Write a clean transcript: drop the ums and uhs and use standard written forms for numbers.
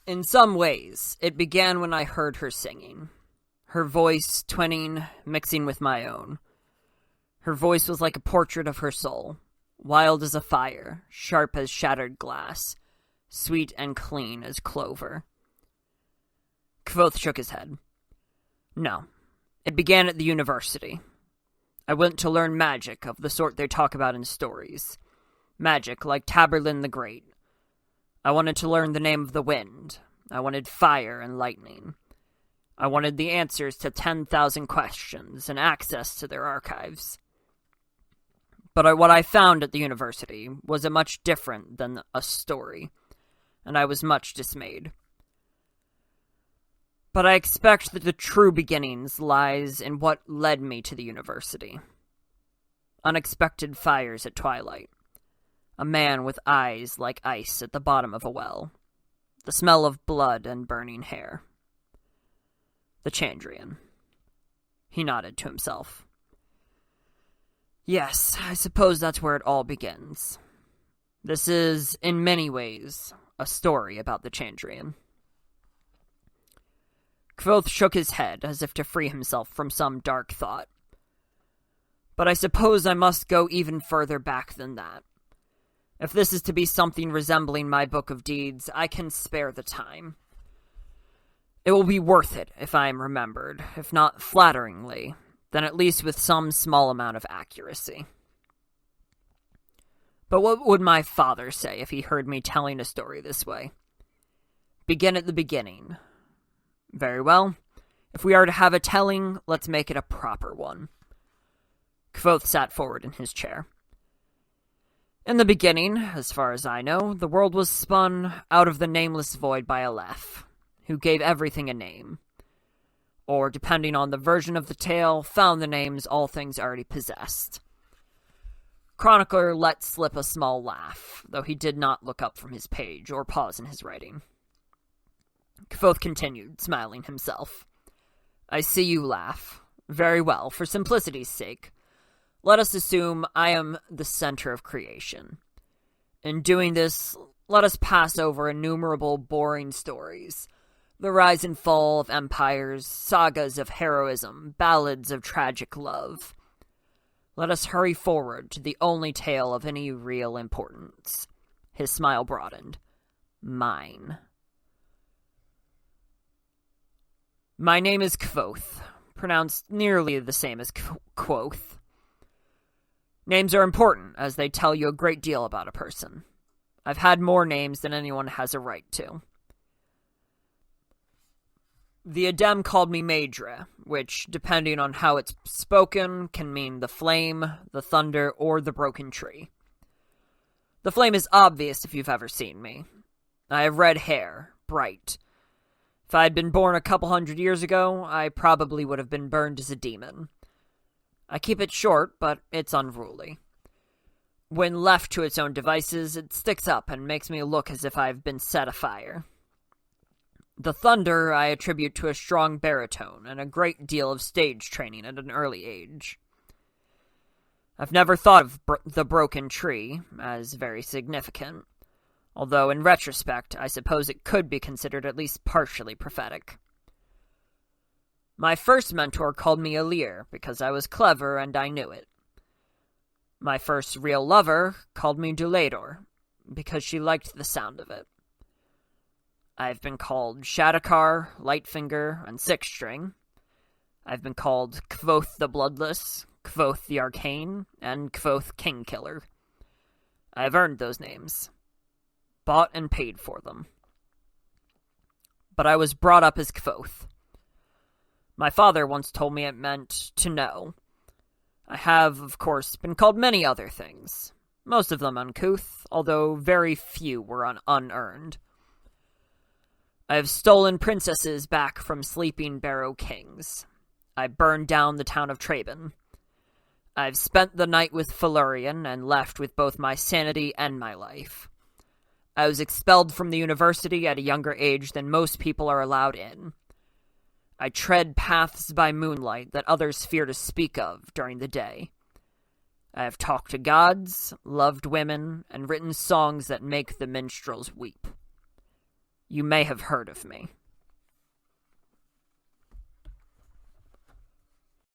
In some ways, it began when I heard her singing. Her voice twinning, mixing with my own. Her voice was like a portrait of her soul, wild as a fire, sharp as shattered glass, sweet and clean as clover. Kvothe shook his head. No, it began at the university. I went to learn magic of the sort they talk about in stories. Magic like Taborlin the Great. I wanted to learn the name of the wind. I wanted fire and lightning. I wanted the answers to 10,000 questions and access to their archives. But what I found at the university was a much different than a story, and I was much dismayed. But I expect that the true beginnings lies in what led me to the university. Unexpected fires at twilight. A man with eyes like ice at the bottom of a well. The smell of blood and burning hair. The Chandrian. He nodded to himself. Yes, I suppose that's where it all begins. This is, in many ways, a story about the Chandrian. Kvothe shook his head as if to free himself from some dark thought. But I suppose I must go even further back than that. If this is to be something resembling my book of deeds, I can spare the time. It will be worth it if I am remembered, if not flatteringly, then at least with some small amount of accuracy. But what would my father say if he heard me telling a story this way? Begin at the beginning. Very well. If we are to have a telling, let's make it a proper one. Kvothe sat forward in his chair. In the beginning, as far as I know, the world was spun out of the nameless void by Aleph, who gave everything a name. Or, depending on the version of the tale, found the names all things already possessed. Chronicler let slip a small laugh, though he did not look up from his page or pause in his writing. Kvothe continued, smiling himself. I see you laugh. Very well, for simplicity's sake. Let us assume I am the center of creation. In doing this, let us pass over innumerable boring stories. The rise and fall of empires, sagas of heroism, ballads of tragic love. Let us hurry forward to the only tale of any real importance. His smile broadened. Mine. My name is Kvothe, pronounced nearly the same as Quoth. Names are important, as they tell you a great deal about a person. I've had more names than anyone has a right to. The Adem called me Maedre, which, depending on how it's spoken, can mean the flame, the thunder, or the broken tree. The flame is obvious if you've ever seen me. I have red hair, bright. If I had been born a couple hundred years ago, I probably would have been burned as a demon. I keep it short, but it's unruly. When left to its own devices, it sticks up and makes me look as if I've been set afire. The thunder I attribute to a strong baritone and a great deal of stage training at an early age. I've never thought of the broken tree as very significant, although in retrospect I suppose it could be considered at least partially prophetic. My first mentor called me Alir because I was clever and I knew it. My first real lover called me Dulador because she liked the sound of it. I've been called Shadakar, Lightfinger, and Sixstring. I've been called Kvothe the Bloodless, Kvothe the Arcane, and Kvothe Kingkiller. I've earned those names. Bought and paid for them. But I was brought up as Kvothe. My father once told me it meant to know. I have, of course, been called many other things, most of them uncouth, although very few were unearned. I have stolen princesses back from sleeping Barrow kings. I burned down the town of Traben. I've spent the night with Felurian and left with both my sanity and my life. I was expelled from the university at a younger age than most people are allowed in. I tread paths by moonlight that others fear to speak of during the day. I have talked to gods, loved women, and written songs that make the minstrels weep. You may have heard of me.